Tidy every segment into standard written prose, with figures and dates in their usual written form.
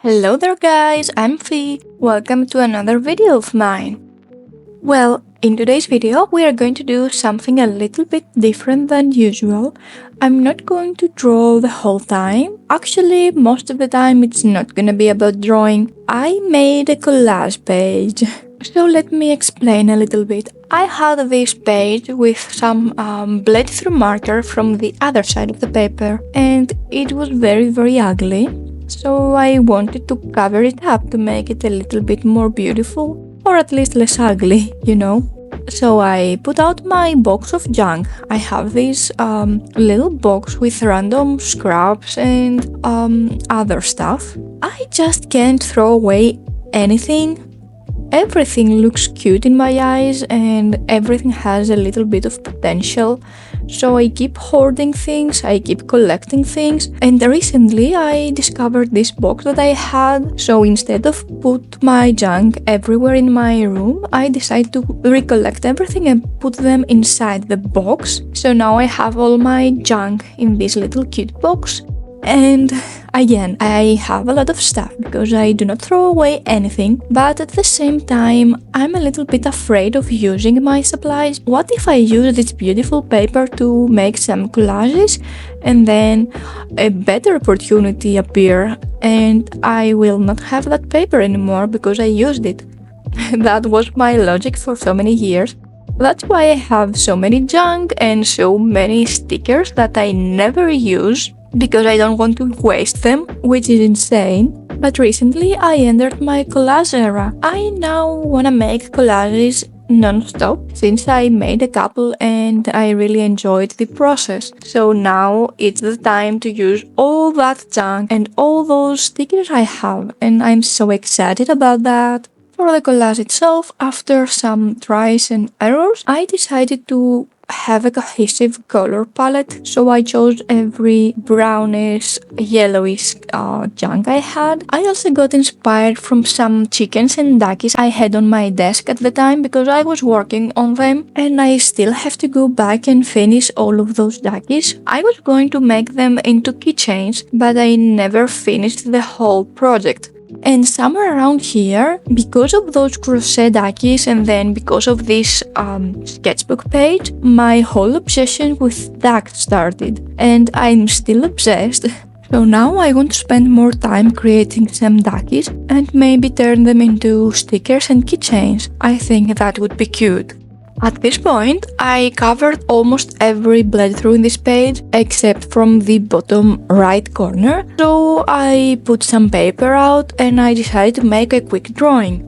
Hello there guys, I'm Fee. Welcome to another video of mine. Well, in today's video we are going to do something a little bit different than usual. I'm not going to draw the whole time. Actually, most of the time it's not gonna be about drawing. I made a collage page. So let me explain a little bit. I had this page with some bled through marker from the other side of the paper and it was very ugly. So I wanted to cover it up to make it a little bit more beautiful, or at least less ugly, you know. So I put out my box of junk. I have this little box with random scraps and other stuff. I just can't throw away anything. Everything looks cute in my eyes and everything has a little bit of potential. So I keep hoarding things, I keep collecting things, and recently I discovered this box that I had. So instead of put my junk everywhere in my room, I decided to recollect everything and put them inside the box. So now I have all my junk in this little cute box. And again, I have a lot of stuff because I do not throw away anything, but at the same time, I'm a little bit afraid of using my supplies. What if I use this beautiful paper to make some collages and then a better opportunity appear and I will not have that paper anymore because I used it? That was my logic for so many years. That's why I have so many junk and so many stickers that I never use, because I don't want to waste them, which is insane. But recently I entered my collage era. I now wanna make collages non-stop since I made a couple and I really enjoyed the process. So now it's the time to use all that junk and all those stickers I have, and I'm so excited about that. For the collage itself, after some tries and errors, I decided to have a cohesive color palette, so I chose every brownish, yellowish junk I had. I also got inspired from some chickens and duckies I had on my desk at the time because I was working on them and I still have to go back and finish all of those duckies. I was going to make them into keychains, but I never finished the whole project. And somewhere around here, because of those crochet duckies and then because of this sketchbook page, my whole obsession with ducks started. And I'm still obsessed. So now I want to spend more time creating some duckies and maybe turn them into stickers and keychains. I think that would be cute. At this point, I covered almost every bled through in this page except from the bottom right corner, so I put some paper out and I decided to make a quick drawing.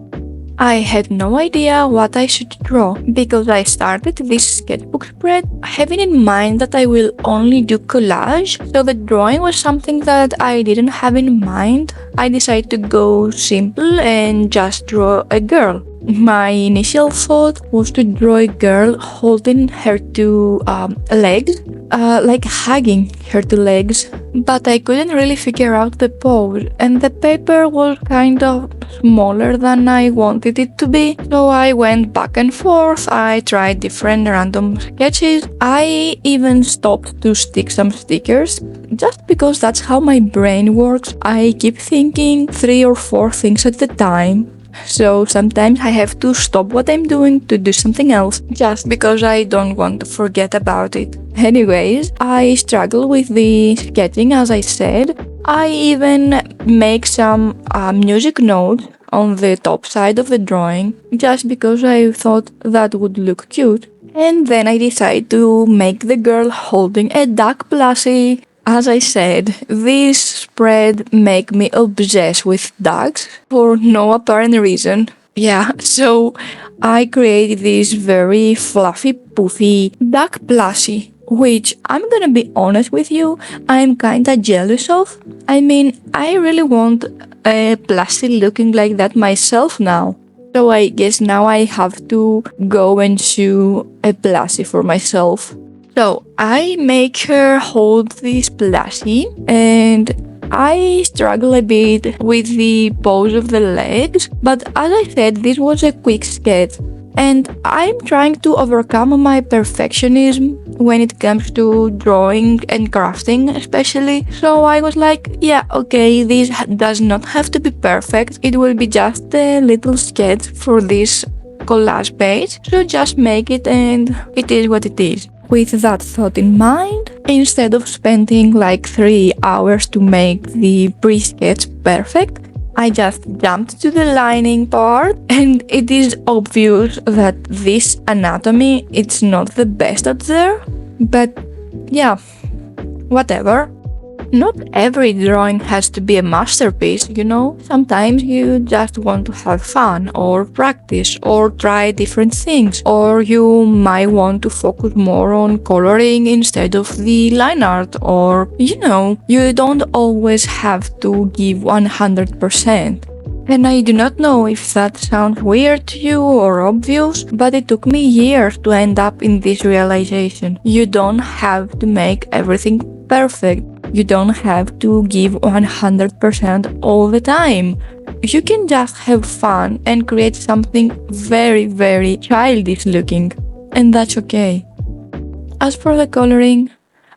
I had no idea what I should draw because I started this sketchbook spread having in mind that I will only do collage, so the drawing was something that I didn't have in mind. I decided to go simple and just draw a girl. My initial thought was to draw a girl holding her two legs, like hugging her two legs, but I couldn't really figure out the pose and the paper was kind of smaller than I wanted it to be, so I went back and forth. I tried different random sketches. I even stopped to stick some stickers just because that's how my brain works. I keep thinking 3 or 4 things at a time. So sometimes I have to stop what I'm doing to do something else just because I don't want to forget about it. Anyways, I struggle with the sketching, as I said. I even make some music notes on the top side of the drawing just because I thought that would look cute. And then I decided to make the girl holding a duck plushie. As I said, this spread make me obsessed with ducks for no apparent reason. Yeah, so I created this very fluffy, poofy duck plushie, which I'm gonna be honest with you, I'm kinda jealous of. I mean, I really want a plushie looking like that myself now. So I guess now I have to go and sew a plushie for myself. So I make her hold this plushie and I struggle a bit with the pose of the legs, but as I said, this was a quick sketch. And I'm trying to overcome my perfectionism when it comes to drawing and crafting especially. So I was like, yeah, okay, this does not have to be perfect. It will be just a little sketch for this collage page. So just make it and it is what it is. With that thought in mind, instead of spending like 3 hours to make the pre-sketch perfect, I just jumped to the lining part, and it is obvious that this anatomy it's not the best out there, but yeah, whatever. Not every drawing has to be a masterpiece, you know? Sometimes you just want to have fun, or practice, or try different things, or you might want to focus more on coloring instead of the line art, or, you know, you don't always have to give 100%. And I do not know if that sounds weird to you or obvious, but it took me years to end up in this realization. You don't have to make everything perfect. You don't have to give 100% all the time. You can just have fun and create something very, very childish looking. And that's okay. As for the coloring,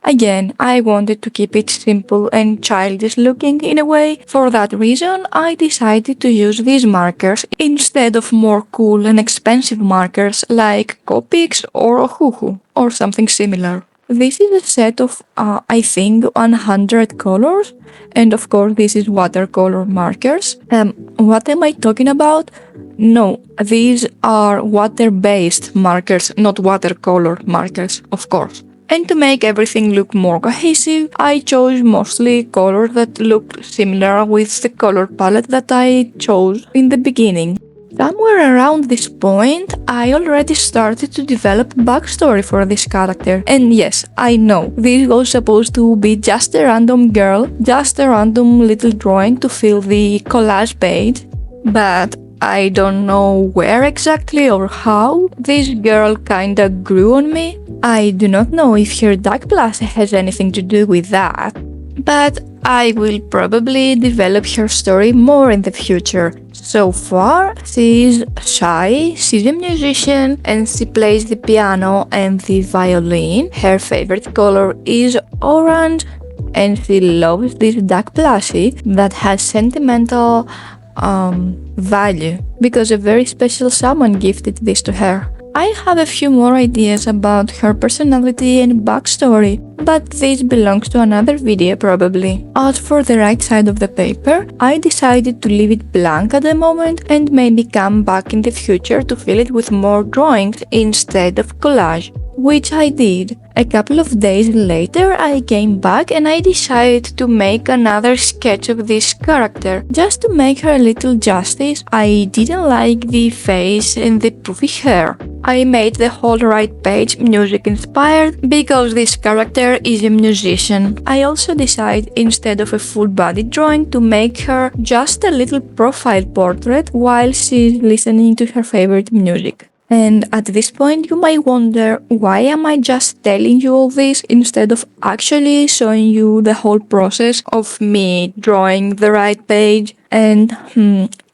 again, I wanted to keep it simple and childish looking in a way. For that reason, I decided to use these markers instead of more cool and expensive markers like Copics or Ohuhu or something similar. This is a set of, I think, 100 colors, and of course this is watercolor markers. What am I talking about? No, these are water-based markers, not watercolor markers, of course. And to make everything look more cohesive, I chose mostly colors that looked similar with the color palette that I chose in the beginning. Somewhere around this point, I already started to develop backstory for this character. And yes, I know, this was supposed to be just a random girl, just a random little drawing to fill the collage page. But I don't know where exactly or how this girl kinda grew on me. I do not know if her dark plus has anything to do with that. But I will probably develop her story more in the future. So far, she is shy, she's a musician, and she plays the piano and the violin. Her favorite color is orange, and she loves this dark plushie that has sentimental value because a very special someone gifted this to her. I have a few more ideas about her personality and backstory, but this belongs to another video probably. As for the right side of the paper, I decided to leave it blank at the moment and maybe come back in the future to fill it with more drawings instead of collage, which I did. A couple of days later I came back and I decided to make another sketch of this character. Just to make her a little justice, I didn't like the face and the poofy hair. I made the whole right page music inspired because this character is a musician. I also decided instead of a full body drawing to make her just a little profile portrait while she's listening to her favorite music. And at this point you might wonder, why am I just telling you all this instead of actually showing you the whole process of me drawing the right page? And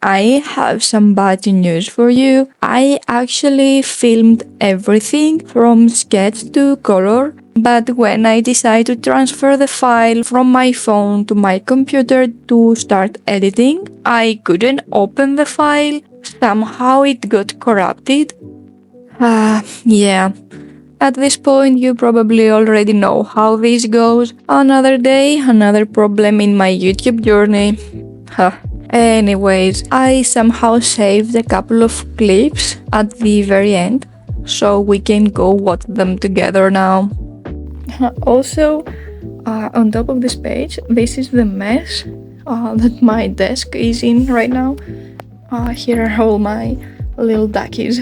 I have some bad news for you. I actually filmed everything from sketch to color, but when I decided to transfer the file from my phone to my computer to start editing, I couldn't open the file. Somehow it got corrupted. Yeah. At this point you probably already know how this goes. Another day, another problem in my YouTube journey. Anyways, I somehow saved a couple of clips at the very end, so we can go watch them together now. Also, on top of this page, this is the mess that my desk is in right now. Here are all my little duckies.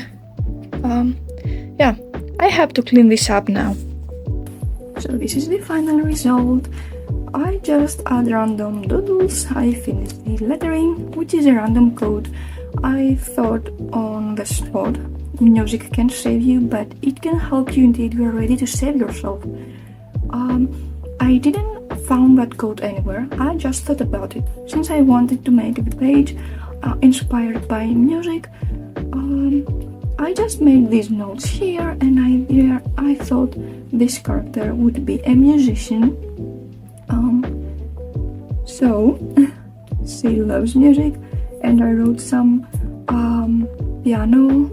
Yeah, I have to clean this up now. So this is the final result. I just add random doodles. I finished the lettering, which is a random code. I thought on the spot, music can save you, but it can help you until you are ready to save yourself. I didn't found that code anywhere. I just thought about it. Since I wanted to make the page inspired by music, I just made these notes here, and I thought this character would be a musician. So she loves music, and I wrote some piano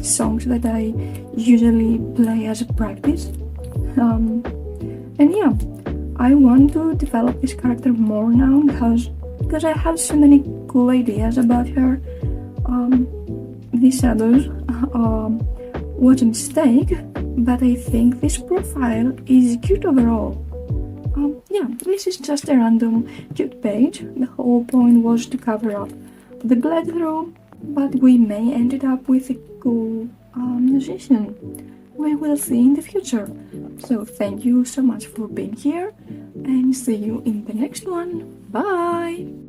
songs that I usually play as a practice. And yeah, I want to develop this character more now because I have so many cool ideas about her. These shadows was a mistake, but I think this profile is cute overall. Yeah, this is just a random cute page. The whole point was to cover up the bled through, but we may ended up with a cool musician. We will see in the future. So thank you so much for being here, and see you in the next one. Bye!